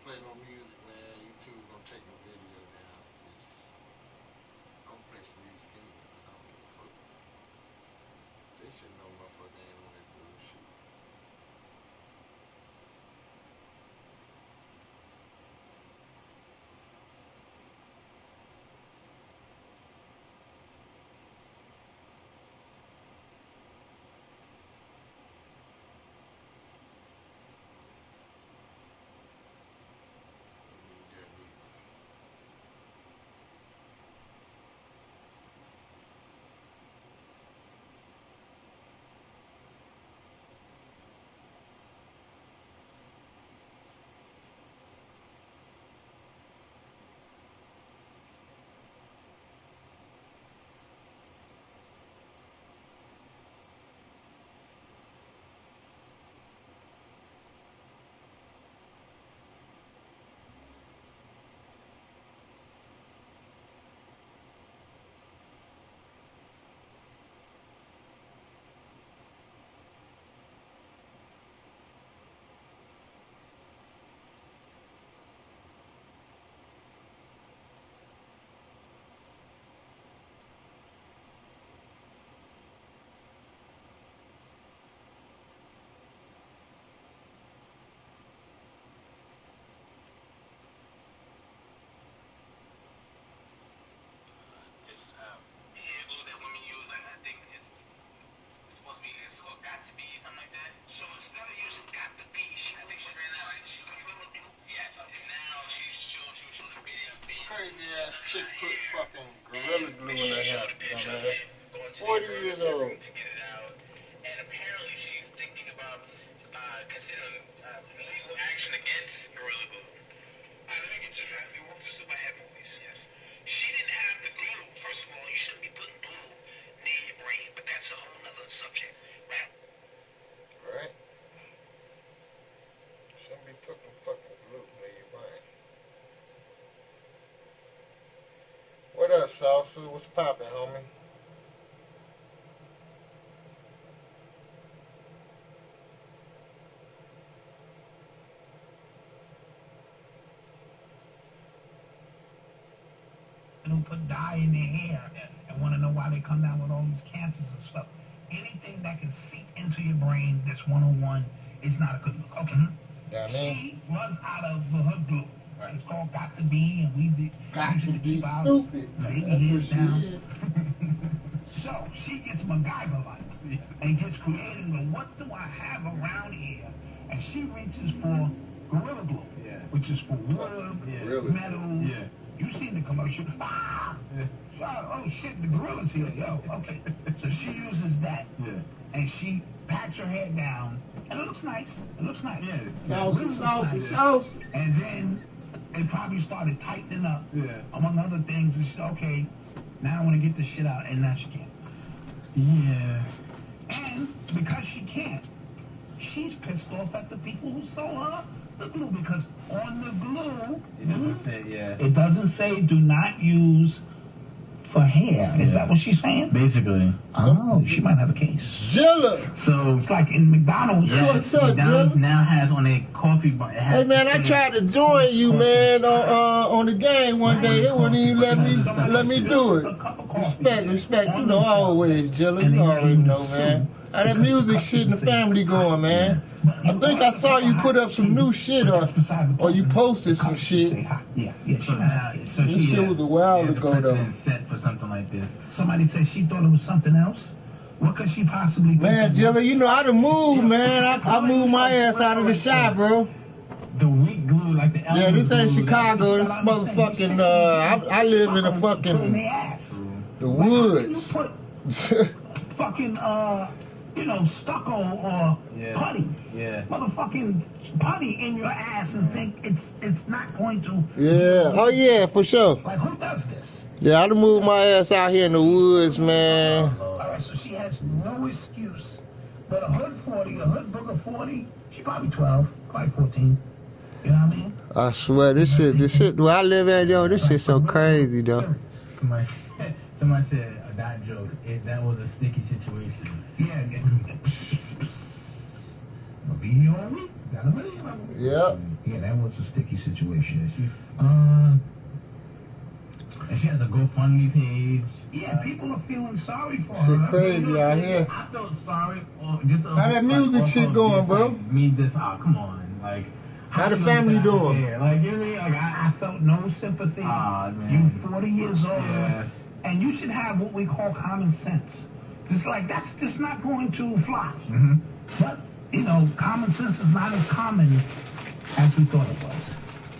play no music, man. YouTube gonna take my video down. I'm gonna play some music anyway, but I don't give a fuck. They should know motherfucker ain't on that bullshit. Crazy ass chick put fucking gorilla glue in her hair, dumbass. 40 years old. And apparently she's thinking about considering legal action against gorilla glue. Let me get you right. This is my head movies. Yes. She didn't have the glue. First of all, you shouldn't be putting glue near your brain, but that's a whole nother subject, right? Right? Shouldn't be putting fucking glue near your brain. What up, Salsa? What's poppin', homie? Who put dye in their hair and want to know why they come down with all these cancers and stuff. Anything that can seep into your brain, this 101, is not a good look. Okay. Yeah, she runs out of her glue. Right. It's called Got to Be, and we did. Got to Be stupid. Baby hairs down. So she gets MacGyver-like and gets creative with what do I have around here, and she reaches for Gorilla Glue, which is for wood, metal. Yeah. You seen the commercial? Ah! Yeah. Oh shit, the gorilla's here, yo. Okay. So she uses that. Yeah. And she pats her hair down. And it looks nice. It looks nice. Yeah. Sauce. And then they probably started tightening up. Yeah. Among other things. And she said, okay, now I want to get this shit out. And now she can't. Yeah. And because she can't, she's pissed off at the people who sold her the glue, because on the glue it doesn't say do not use for hair. Is that what she's saying? Basically. Oh, she might have a case. Jilla. So it's like in McDonald's. Yeah, what's up, McDonald's now has on a coffee bar. Hey man, I tried to join you, man, on the game one day. They wouldn't even let me do it. Respect. You know always, Jilla. You already know, man. That music shit in the family going, man. I think I saw you put up some new shit, or you posted some shit. This shit was a while ago, though. Set for something like this. Somebody said she thought it was something else. What could she possibly think? Man, Jilla, you know I done moved, man. I moved my ass out of the shop, bro. The weak glue, like the this ain't Chicago. This motherfucking. I live in a fucking the woods. Fucking stucco or putty. Yeah. Motherfucking putty in your ass and think it's not going to. Yeah. Oh yeah, for sure. Like who does this? Yeah, I done moved my ass out here in the woods, man. Alright, so she has no excuse. But a hood 40, a hood booger 40, she probably 12, probably 14. You know what I mean? I swear, this shit, where I live at, yo, this shit so crazy, though. Somebody said a dad joke. That was a sticky situation. Yeah. Be here me? Got a million of them. Yep. Yeah, that was a sticky situation. And she has a GoFundMe page. Yeah, people are feeling sorry for Shit her. crazy out here. I felt sorry. Just How that music shit going, bro? Me just, come on. Like, how the family doing? Like, you know, like, I felt no sympathy. man. You 40 years old. Yeah. And you should have what we call common sense. Just like, that's just not going to fly. Mm-hmm. But, you know, common sense is not as common as we thought it was.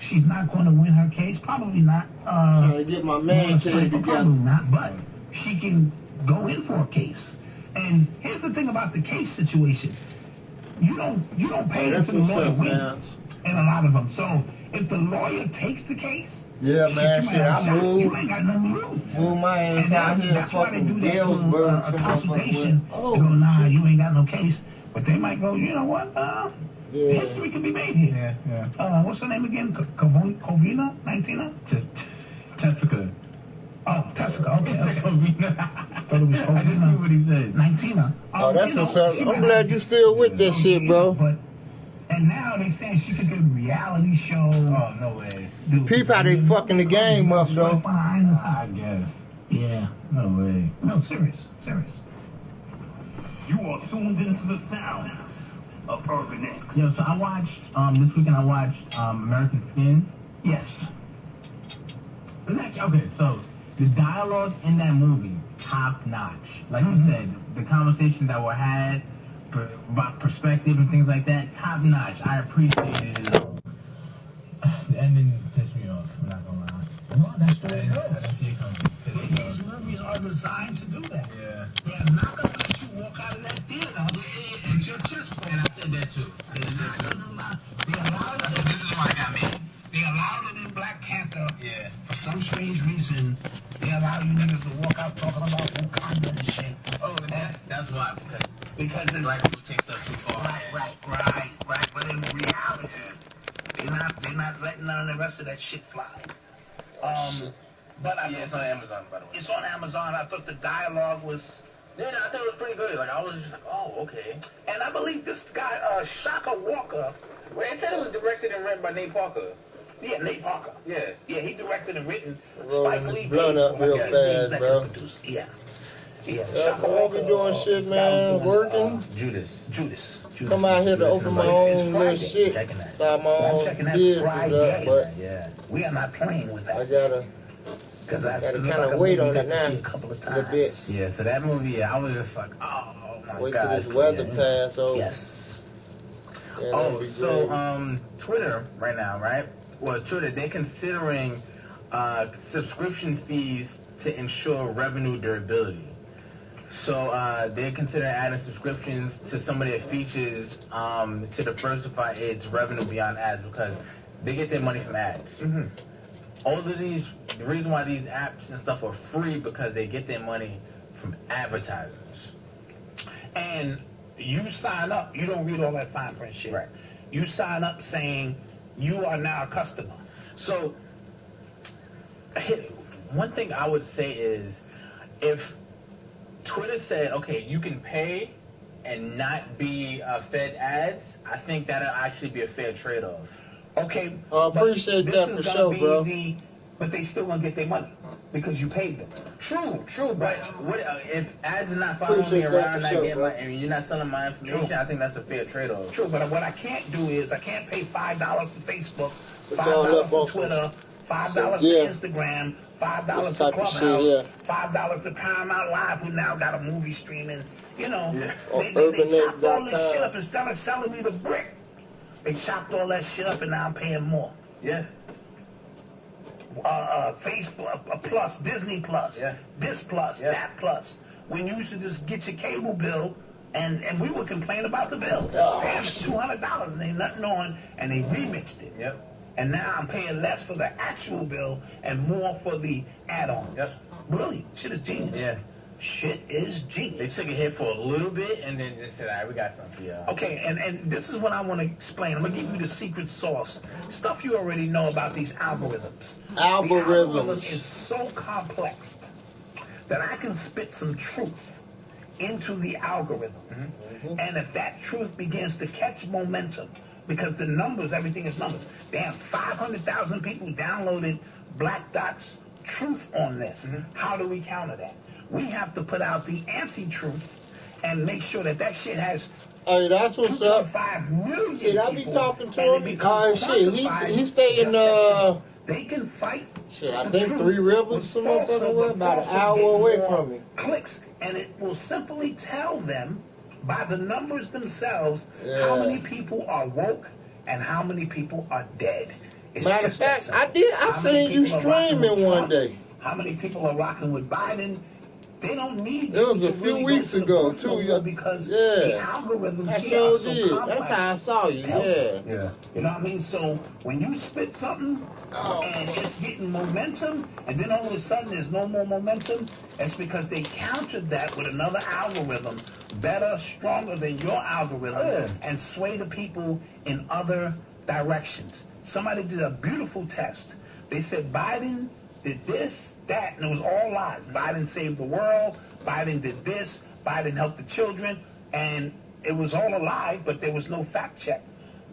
She's not going to win her case. Probably not. Trying to get my man case together. Probably not, but she can go in for a case. And here's the thing about the case situation. You don't pay That's until the lawyer what's up, wins. In a lot of them. So if the lawyer takes the case, yeah, man, shit, I you ain't got nothing to lose. Move my ass out here, that's why they do fucking that Galesburg, a consultation. Oh, they go, nah, you ain't got no case. But they might go, you know what? yeah. History can be made here. Yeah. What's her name again? Covina? 19? Tessica. Oh, Tessica. Okay. Covina. I thought it was I just Covina. knew what he said. 19. Oh, that's what's up. I'm glad you still with that shit, bro. And now they saying she could get a reality show. Oh, no way. Peep how they fucking the game up, though. I guess. Yeah. No way. No, serious. You are tuned into the sounds of Urban X. Yo, so I watched, this weekend I watched American Skin. Yes. Okay, so the dialogue in that movie, top notch. Like you said, the conversations that were had about perspective and things like that, top notch. I appreciated it all. The ending pissed me off, I'm not gonna lie. Well, that's the way it I goes. didn't see it coming. These movies are designed to do that. Yeah. They're not going to let you walk out of that theater and your chest full. And I said that too. They allowed it. This is why I got me. They allowed it in Black Panther. Yeah. For some strange reason, they allow you niggas to walk out talking about Wakanda and shit. Oh, that's why, Because it's black people take stuff too far. Right. But in reality, they're not letting none of the rest of that shit fly. But It's on Amazon, by the way. It's on Amazon. I thought the dialogue was. Yeah, I thought it was pretty good. Like, I was just like, oh, okay. And I believe this guy, Shaka Walker. Well, it said it was directed and written by Nate Parker. Yeah, Nate Parker. Yeah. Yeah, he directed and written. Rolling Spike this Lee. blunt up real fast, bro. Yeah. Come on, be doing shit, man. Working. Judas. Come out here to open my own little shit. Start my own business up, but Yeah. We are not playing with that. I gotta kind of wait on it now a couple of a times. little bit. Yeah, so that movie, I was just like, oh my Wait God. till this weather pass over. Yes. Yeah, that'd be So, great. Twitter right now, right? Well, Twitter, they're considering subscription fees to ensure revenue durability. So they're considering adding subscriptions to some of their features to diversify its revenue beyond ads because they get their money from ads. Mm-hmm. All of these, the reason why these apps and stuff are free because they get their money from advertisers. And you sign up, you don't read all that fine print shit. Right. You sign up saying you are now a customer. So, one thing I would say is, if Twitter said, okay, you can pay and not be fed ads, I think that'll actually be a fair trade-off. Okay. Appreciate that for sure, bro. But they still gonna get their money because you paid them. True, but what, if ads are not following me around, not getting and you're not selling my information, I think that's a fair trade-off. True, but what I can't do is I can't pay $5 to Facebook, It's all $5 up to on Twitter, $5 So, yeah. to Instagram, $5 This to type of shit, Clubhouse, yeah. $5 to Paramount Live, who now got a movie streaming. You know, Or they chopped all this urbanx.com. shit up instead of selling me the brick. They chopped all that shit up and now I'm paying more. Yeah. Facebook Plus, Disney Plus, this Plus, that Plus. When you used to just get your cable bill, and we would complain about the bill. Damn, it's $200 and ain't nothing on, and they remixed it. Yep. And now I'm paying less for the actual bill and more for the add-ons. Yep. Brilliant. Shit is genius. Yeah. Shit is They genius. took a hit for a little bit and then just said, all right, we got something for y'all. Okay, and this is what I want to explain. I'm going to give you the secret sauce. Stuff you already know about these algorithms. The algorithm is so complex that I can spit some truth into the algorithm. And if that truth begins to catch momentum, because the numbers, everything is numbers. They have 500,000 people downloaded Black Dot's truth on this. How do we counter that? We have to put out the anti-truth and make sure that that shit has Hey, that's what's up. 2.5 million Shit, I be people, talking to and him. it becomes Shit, quantified he stay in they can fight. shit, I the think truth 3 Rivers, with some falsehood, motherfucker, but about an falsehood hour get away more from me. Clicks, and it will simply tell them by the numbers themselves Yeah. how many people are woke and how many people are dead. It's Matter of just that fact, simple. I How many seen you people are rocking with streaming one Trump? day. How many people are rocking with Biden? They don't need It was you a to few really weeks go to the ago, booth no too. more because Yeah. the algorithms I here are sure so did. complex. That's how I saw you. Tell Yeah. Yeah. You know what I mean? So when you spit something and it's getting momentum, and then all of a sudden there's no more momentum, it's because they countered that with another algorithm, better, stronger than your algorithm, and sway the people in other directions. Somebody did a beautiful test. They said Biden did this, that, and it was all lies. Biden saved the world. Biden did this. Biden helped the children, and it was all a lie, but there was no fact check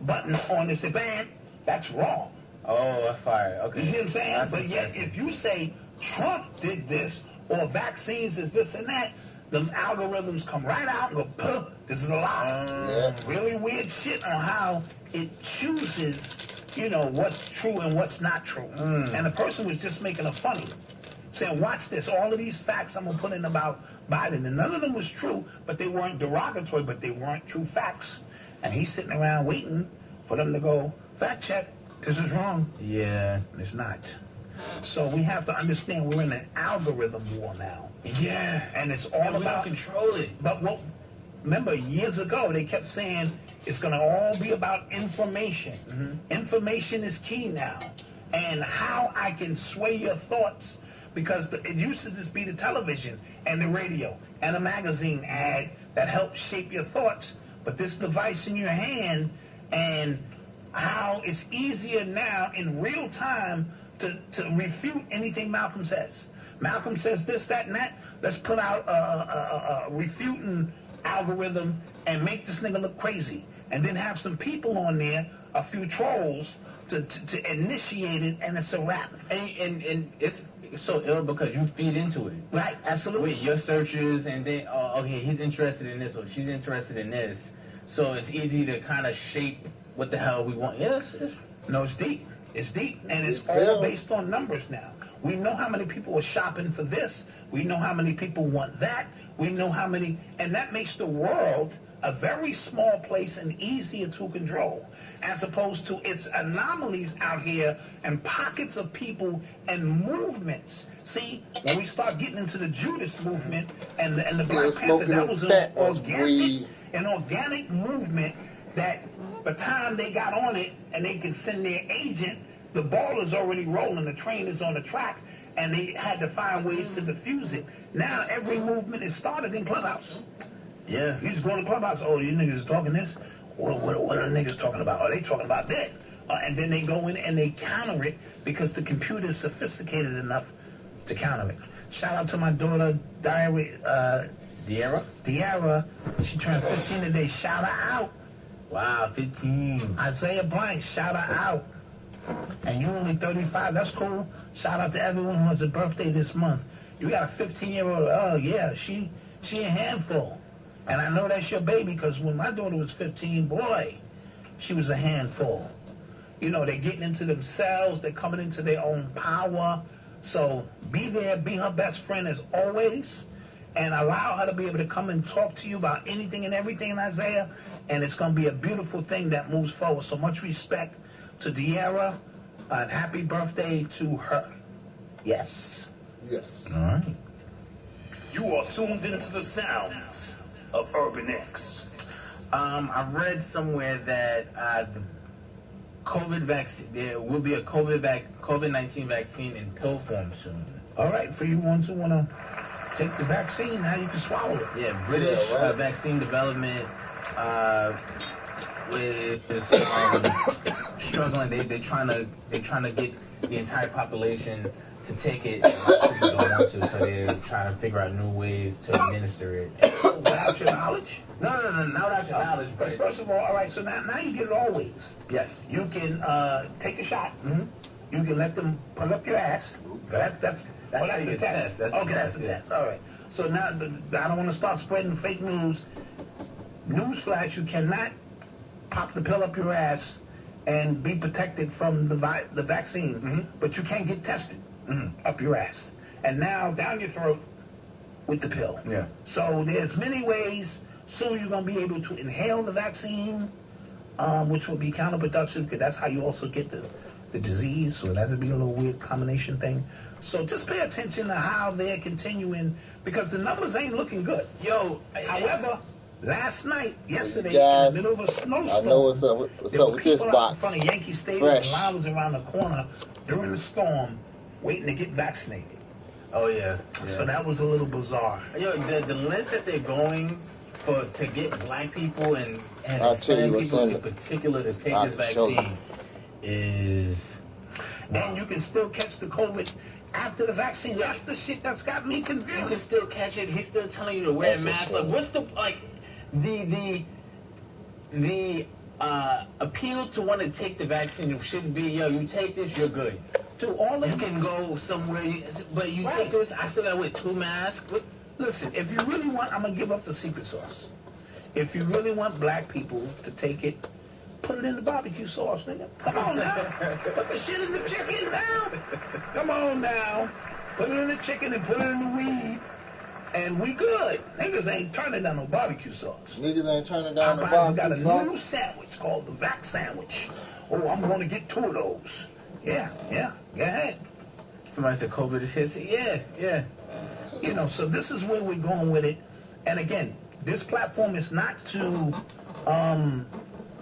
button on it. Said, man, that's wrong. Oh, that's fire. Okay. You see what I'm saying? That's But yet, if you say Trump did this or vaccines is this and that, the algorithms come right out and go, puh, this is a lie. Really weird shit on how it chooses, you know, what's true and what's not true. And the person was just making a funny, saying, watch this, all of these facts I'm going to put in about Biden. And none of them was true, but they weren't derogatory, but they weren't true facts. And he's sitting around waiting for them to go, fact check, this is wrong. Yeah. It's not. So we have to understand we're in an algorithm war now. Yeah. And it's all about control it. But what? Remember, years ago, they kept saying it's going to all be about information. Information is key now. And how I can sway your thoughts. Because it used to just be the television and the radio and a magazine ad that helped shape your thoughts. But this device in your hand, and how it's easier now in real time to refute anything Malcolm says. Malcolm says this, that, and that. Let's put out a refuting algorithm and make this nigga look crazy. And then have some people on there, a few trolls, to initiate it, and it's a wrap. And it's so ill because you feed into it. Right, absolutely. With your searches, and then, oh, okay, he's interested in this, or she's interested in this. So it's easy to kind of shape what the hell we want. Yes, No, it's deep. It's deep, and it's all based on numbers now. We know how many people are shopping for this. We know how many people want that. We know how many, and that makes the world a very small place and easier to control, as opposed to its anomalies out here and pockets of people and movements. See, when we start getting into the Judas movement and the Black Panther, that was an organic movement that by the time they got on it and they could send their agent, the ball is already rolling, the train is on the track, and they had to find ways to diffuse it. Now every movement is started in Clubhouse. Yeah. You just go in the Clubhouse, oh, you niggas talking this? What are the niggas talking about? Are they talking about that? And then they go in and they counter it because the computer is sophisticated enough to counter it. Shout out to my daughter, Diarra. She turned 15 today. Shout her out. Wow, 15. Isaiah Blank, shout her out. And you only 35, that's cool. Shout out to everyone who has a birthday this month. You got a 15-year-old, oh yeah, she a handful. And I know that's your baby because when my daughter was 15, boy, she was a handful. You know, they're getting into themselves, they're coming into their own power. So be there, be her best friend as always, and allow her to be able to come and talk to you about anything and everything in Isaiah, and it's going to be a beautiful thing that moves forward. So much respect to De'Ara, and happy birthday to her. Yes. Yes. All right. You are tuned into the sounds of Urban X. I read somewhere that the COVID vaccine, there will be a COVID-19 vaccine in pill form soon. All right, for you ones who want to take the vaccine, now you can swallow it. Yeah, British vaccine development is struggling. They're trying to get the entire population to take it, and people don't want to, so they're trying to figure out new ways to administer it. Without your knowledge? No, not without your knowledge, but First of all right, so now you get it all ways. yes. You can take a shot. Mm-hmm. You can let them pull up your ass. That's the test. That's the test. All right. So now I don't want to start spreading fake news. Newsflash: you cannot pop the pill up your ass and be protected from the vaccine, but you can get tested up your ass, and now down your throat with the pill. Yeah. So there's many ways. Soon you're gonna be able to inhale the vaccine, which will be counterproductive because that's how you also get the disease. So that would be a little weird combination thing. So just pay attention to how they're continuing because the numbers ain't looking good. Yo, However, yesterday, Guys, in the middle of a snowstorm, I know what's up with this people out box. in front of Yankee Stadium Fresh. and line was around the corner during the storm waiting to get vaccinated. oh yeah. So that was a little bizarre. Yo, the length that they're going to get black people and I'll tell you Hispanic what's people in in it. particular to take I'll this show you. vaccine is. And you can still catch the COVID after the vaccine. That's the shit that's got me You can confused. still catch it. He's still telling you to wear a That's mask. what's Like, what's the appeal to want to take the vaccine shouldn't be, yo, you take this, you're good. To all of You can go somewhere, but you Right. take this, I still gotta wear 2 masks. Listen, if you really want, I'm going to give up the secret sauce. If you really want black people to take it, put it in the barbecue sauce, nigga. Come on now. Put the shit in the chicken now. Come on now. Put it in the chicken and put it in the weed. And we good. Niggas ain't turning down no barbecue sauce. Niggas ain't turning down the Popeyes got a barbecue new sauce. sandwich called the Vac Sandwich. Oh, I'm going to get 2 of those. Yeah. Go ahead. Somebody said COVID is here. Say, yeah. You know, so this is where we're going with it. And again, this platform is not to,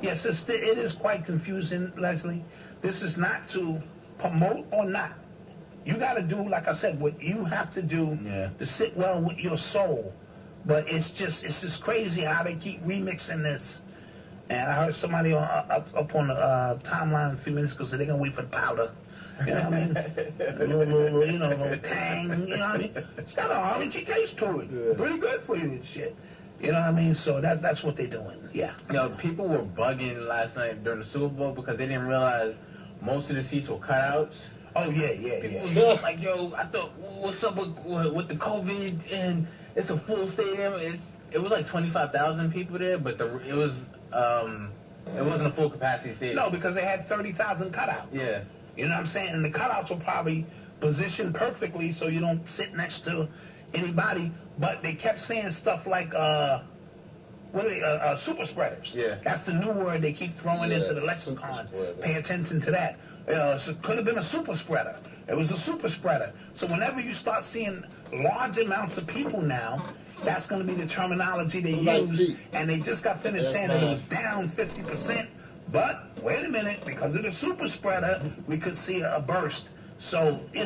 yes, it is quite confusing, Leslie. This is not to promote or not. You got to do, like I said, what you have to do to sit well with your soul. But it's just crazy how they keep remixing this. And I heard somebody up on the timeline a few minutes ago say they're going to wait for the powder. You know what I mean? a little tang, you know what I mean? It's got an orangey taste to it. Yeah. Pretty good for you and shit. You know what I mean? So that's what they're doing. Yeah. Yo, people were bugging last night during the Super Bowl because they didn't realize most of the seats were cutouts. Oh, yeah. People was just like, yo, I thought, what's up with the COVID? And it's a full stadium. It was like 25,000 people there, but it wasn't a full capacity stadium. No, because they had 30,000 cutouts. Yeah. You know what I'm saying? And the cutouts were probably positioned perfectly so you don't sit next to anybody. But they kept saying stuff like, super spreaders. Yeah. That's the new word they keep throwing into the lexicon. Pay attention to that. So it could have been a super spreader. It was a super spreader. So whenever you start seeing large amounts of people now, that's going to be the terminology they use. And they just got finished saying that it was down 50%. But wait a minute, because of the super spreader, we could see a burst. So, new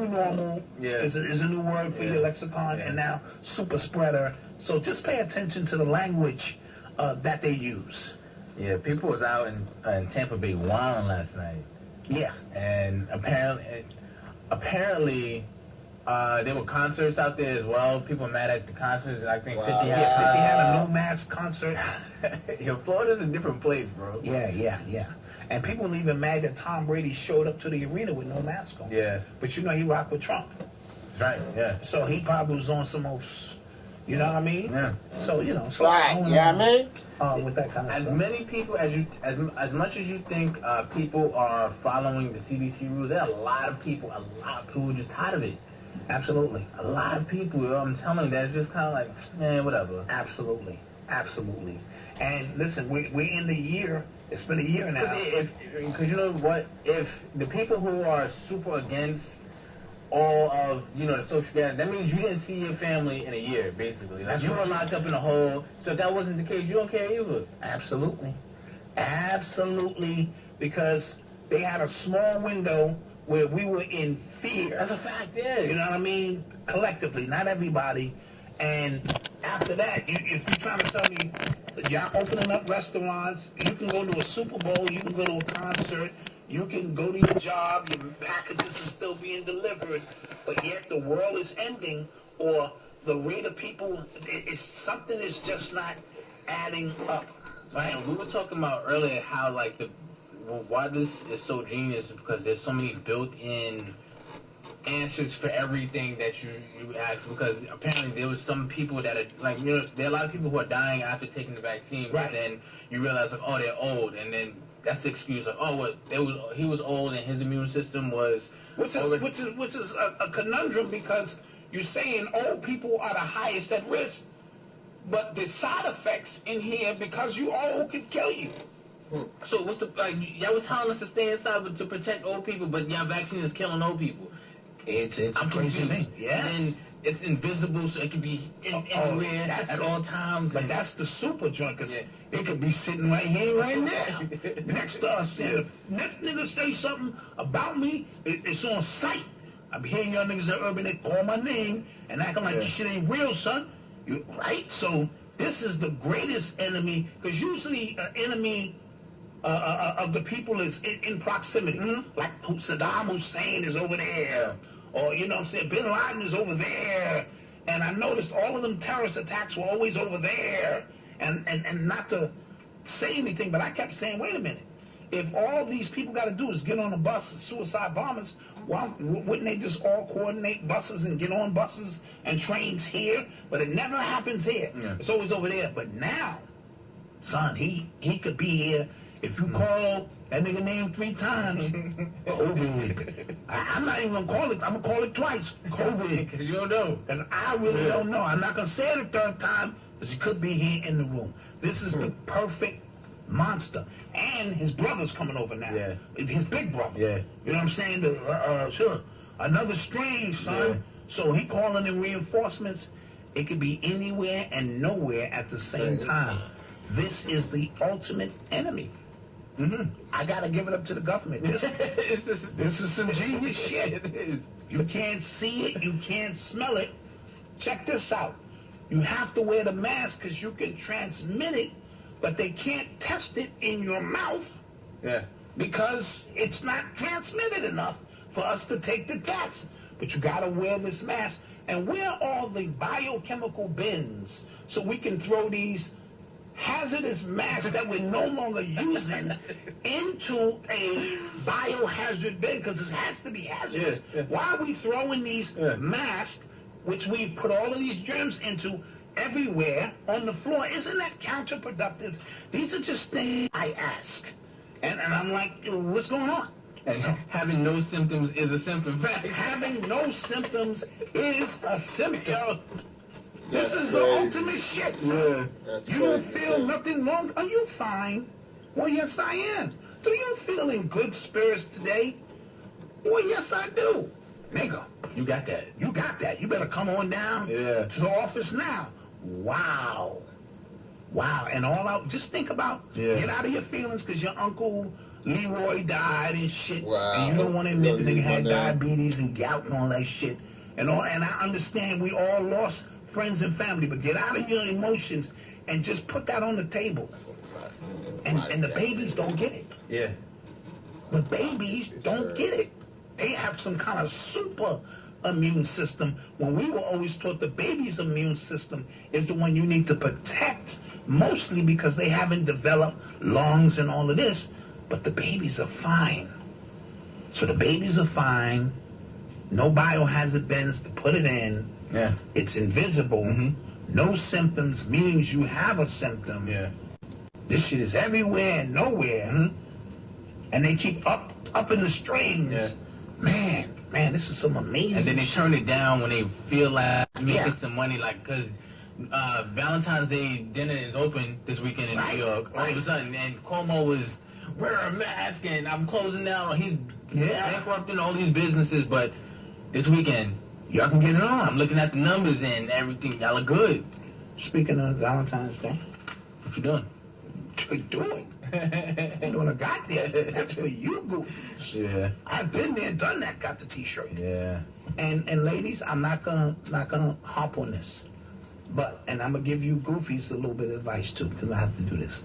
normal is a new word for your lexicon, and now super spreader. So just pay attention to the language that they use. Yeah, people was out in Tampa Bay wilding last night. Yeah. And apparently there were concerts out there as well. People mad at the concerts, and I think 50 50 had a no mask concert. Yo, Florida's a different place, bro. Yeah. And people were even mad that Tom Brady showed up to the arena with no mask on. Yeah. But he rocked with Trump. That's right, yeah. So he probably was on some old, you know what I mean? Yeah. So, Right, yeah, I mean? with that kind of As stuff. many people as much as you think people are following the CDC rules, there are a lot of people who are just tired of it. Absolutely. A lot of people, I'm telling you, that's just kind of like, whatever. Absolutely. And listen, we're in the year. It's been a year now. Because you know what? If the people who are super against all of, the social gathering, that means you didn't see your family in a year, basically. Like, you were locked up in a hole. So if that wasn't the case, you don't care either. Absolutely. Because they had a small window where we were in fear. That's a fact, yeah. You know what I mean? Collectively, not everybody. And after that, if you're trying to tell me y'all opening up restaurants, you can go to a Super Bowl, you can go to a concert, You can go to your job, your packages are still being delivered, but yet the world is ending, or the rate of people, something is just not adding up, right? We were talking about earlier how, like, why this is so genius is because there's so many built-in answers for everything that you ask, because apparently there was some people that are, like, you know, there are a lot of people who are dying after taking the vaccine, but then you realize, like, oh, they're old, and then that's the excuse, like, oh, he was old and his immune system was... Which is a conundrum, because you're saying old people are the highest at risk, but the side effects in here, because you old, could kill you. So what's the, like, y'all were telling us to stay inside but to protect old people, but y'all vaccine is killing old people. It's a crazy thing. Yeah. And it's invisible, so it can be anywhere at all times. But that's the super joint, because it could be sitting right here, right now, next to us. And if next nigga say something about me, it's on sight. I'm hearing y'all niggas at Urban, they call my name and acting like this shit ain't real, son. Right? So this is the greatest enemy, because usually an enemy of the people is in proximity. Like Saddam Hussein is over there, or, you know what I'm saying, Bin Laden is over there. And I noticed all of them terrorist attacks were always over there. And not to say anything, but I kept saying, wait a minute. If all these people got to do is get on a bus, suicide bombers, well, wouldn't they just all coordinate buses and get on buses and trains here? But it never happens here. It's always over there. But now, son, he could be here. If you call that nigga name 3 times, COVID. I'm not even going to call it. I'm going to call it twice. COVID. Because you don't know. Because I really don't know. I'm not going to say it a 3rd time, because he could be here in the room. This is the perfect monster. And his brother's coming over now. His big brother. You know what I'm saying? Sure. Another strain, son. So he calling in reinforcements. It could be anywhere and nowhere at the same time. This is the ultimate enemy. I gotta give it up to the government. This is some genius shit. You can't see it, you can't smell it. Check this out. You have to wear the mask because you can transmit it, but they can't test it in your mouth because it's not transmitted enough for us to take the test. But you gotta wear this mask. And where are all the biochemical bins so we can throw these hazardous masks that we're no longer using into a biohazard bin, because it has to be hazardous. Why are we throwing these masks, which we put all of these germs into, everywhere on the floor? Isn't that counterproductive? These are just things I ask. And I'm like, what's going on? And so, having no symptoms is a symptom. Having no symptoms is a symptom. This is the ultimate shit. You don't feel nothing wrong. Are you fine? Well, yes, I am. Do you feel in good spirits today? Well, yes, I do. Nigga, you got that. You got that. You better come on down to the office now. Wow. And all out. Just think about, get out of your feelings, because your uncle Leroy died and shit. And you don't want to admit the nigga had diabetes and gout and all that shit. And I understand we all lost friends and family, but get out of your emotions and just put that on the table. And the babies don't get it. The babies don't get it. They have some kind of super immune system, when we were always taught the baby's immune system is the one you need to protect, mostly because they haven't developed lungs and all of this. But the babies are fine. So the babies are fine. No biohazard bins to put it in. It's invisible. No symptoms, means you have a symptom. This shit is everywhere and nowhere. And they keep up in the strings. Man, this is some amazing. And then they turn it down when they feel like making some money, like, because Valentine's Day dinner is open this weekend in New York. All of a sudden, and Cuomo was wear a mask, and I'm closing down. He's bankrupting all these businesses, but this weekend, y'all can get it on. I'm looking at the numbers and everything. Y'all look good. Speaking of Valentine's Day, what you doing? What you doing? I'm doing a goddamn. That's for you, goofies. I've been there, done that. Got the T-shirt. And ladies, I'm not gonna hop on this, but I'm gonna give you goofies a little bit of advice too, because I have to do this.